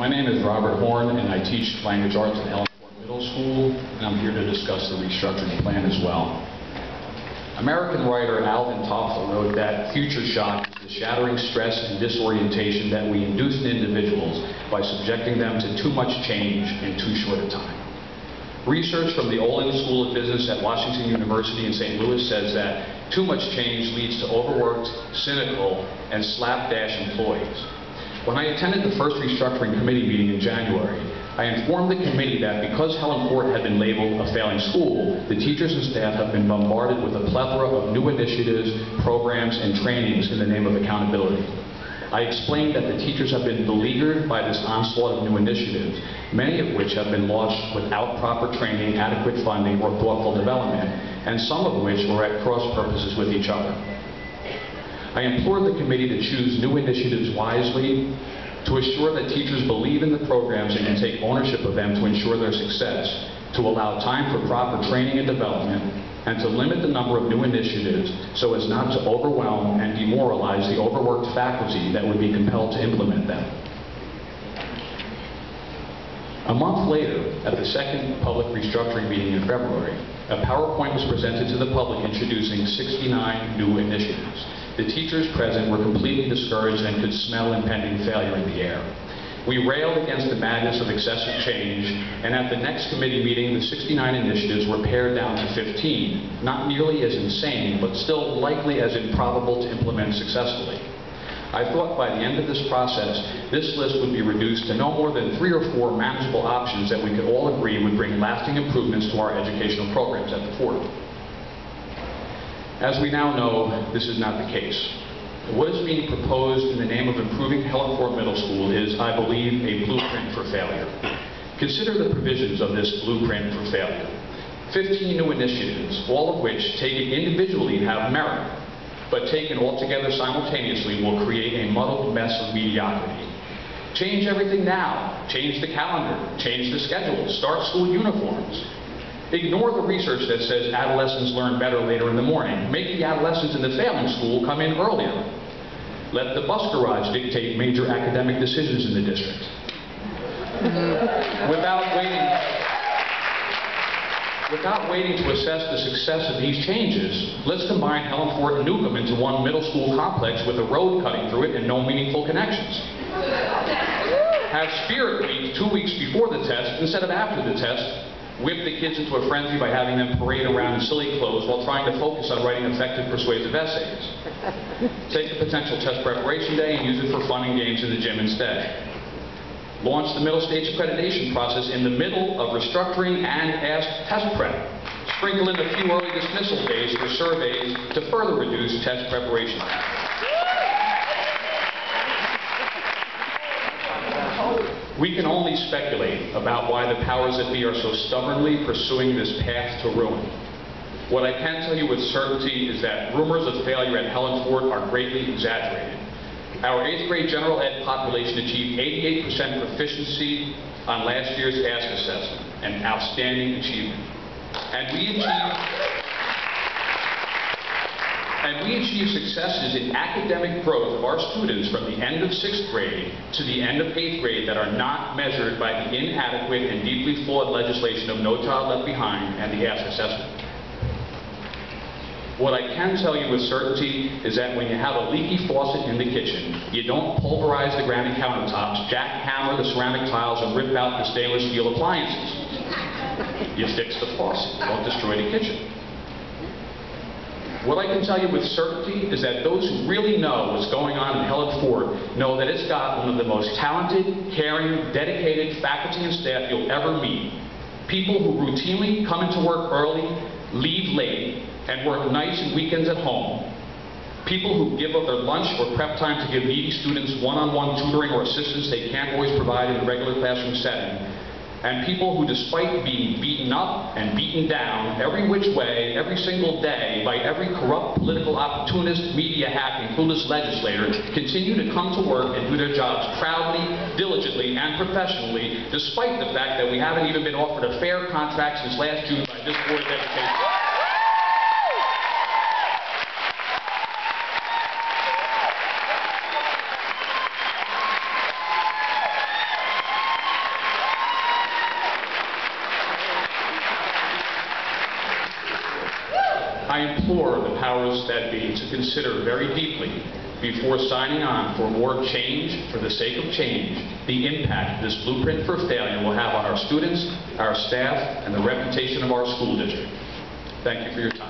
My name is Robert Horn, and I teach language arts at Helen Fort Middle School, and I'm here to discuss the restructuring plan as well. American writer Alvin Toffler wrote that future shock is the shattering stress and disorientation that we induce in individuals by subjecting them to too much change in too short a time. Research from the Olin School of Business at Washington University in St. Louis says that too much change leads to overworked, cynical, and slapdash employees. When I attended the first restructuring committee meeting in January, I informed the committee that because Helen Fort had been labeled a failing school, the teachers and staff have been bombarded with a plethora of new initiatives, programs, and trainings in the name of accountability. I explained that the teachers have been beleaguered by this onslaught of new initiatives, many of which have been launched without proper training, adequate funding, or thoughtful development, and some of which were at cross purposes with each other. I implored the committee to choose new initiatives wisely, to assure that teachers believe in the programs and can take ownership of them to ensure their success, to allow time for proper training and development, and to limit the number of new initiatives so as not to overwhelm and demoralize the overworked faculty that would be compelled to implement them. A month later, at the second public restructuring meeting in February, a PowerPoint was presented to the public introducing 69 new initiatives. The teachers present were completely discouraged and could smell impending failure in the air. We railed against the madness of excessive change, and at the next committee meeting, the 69 initiatives were pared down to 15, not nearly as insane, but still likely as improbable to implement successfully. I thought by the end of this process, this list would be reduced to no more than 3 or 4 manageable options that we could all agree would bring lasting improvements to our educational programs at the Fort. As we now know, this is not the case. What is being proposed in the name of improving Helen Fort Middle School is, I believe, a blueprint for failure. Consider the provisions of this blueprint for failure. 15 new initiatives, all of which, taken individually, have merit, but taken altogether simultaneously will create a muddled mess of mediocrity. Change everything now. Change the calendar. Change the schedule. Start school uniforms. Ignore the research that says adolescents learn better later in the morning. Make the adolescents in the failing school come in earlier. Let the bus garage dictate major academic decisions in the district. Without waiting to assess the success of these changes, let's combine Helen Fort and Newcomb into one middle school complex with a road cutting through it and no meaningful connections. Have Spirit Week 2 weeks before the test instead of after the test. Whip the kids into a frenzy by having them parade around in silly clothes while trying to focus on writing effective, persuasive essays. Take a potential test preparation day and use it for fun and games in the gym instead. Launch the middle stage accreditation process in the middle of restructuring and ask test prep. Sprinkle in a few early dismissal days for surveys to further reduce test preparation. We can only speculate about why the powers that be are so stubbornly pursuing this path to ruin. What I can tell you with certainty is that rumors of failure at Helen Fort are greatly exaggerated. Our 8th grade general ed population achieved 88% proficiency on last year's ASK assessment, an outstanding achievement. And we achieved successes in academic growth of our students from the end of 6th grade to the end of 8th grade that are not measured by the inadequate and deeply flawed legislation of No Child Left Behind and the ASK assessment. What I can tell you with certainty is that when you have a leaky faucet in the kitchen, you don't pulverize the granite countertops, jackhammer the ceramic tiles, and rip out the stainless steel appliances. You fix the faucet, don't destroy the kitchen. What I can tell you with certainty is that those who really know what's going on in Helen Fort know that it's got one of the most talented, caring, dedicated faculty and staff you'll ever meet. People who routinely come into work early, leave late, and work nights and weekends at home. People who give up their lunch or prep time to give needy students one-on-one tutoring or assistance they can't always provide in a regular classroom setting. And people who, despite being beaten up and beaten down every which way, every single day, by every corrupt political opportunist, media hacking, clueless legislator, continue to come to work and do their jobs proudly, diligently, and professionally, despite the fact that we haven't even been offered a fair contract since last June by this Board of Education. I implore the powers that be to consider very deeply, before signing on for more change for the sake of change, the impact this blueprint for failure will have on our students, our staff, and the reputation of our school district. Thank you for your time.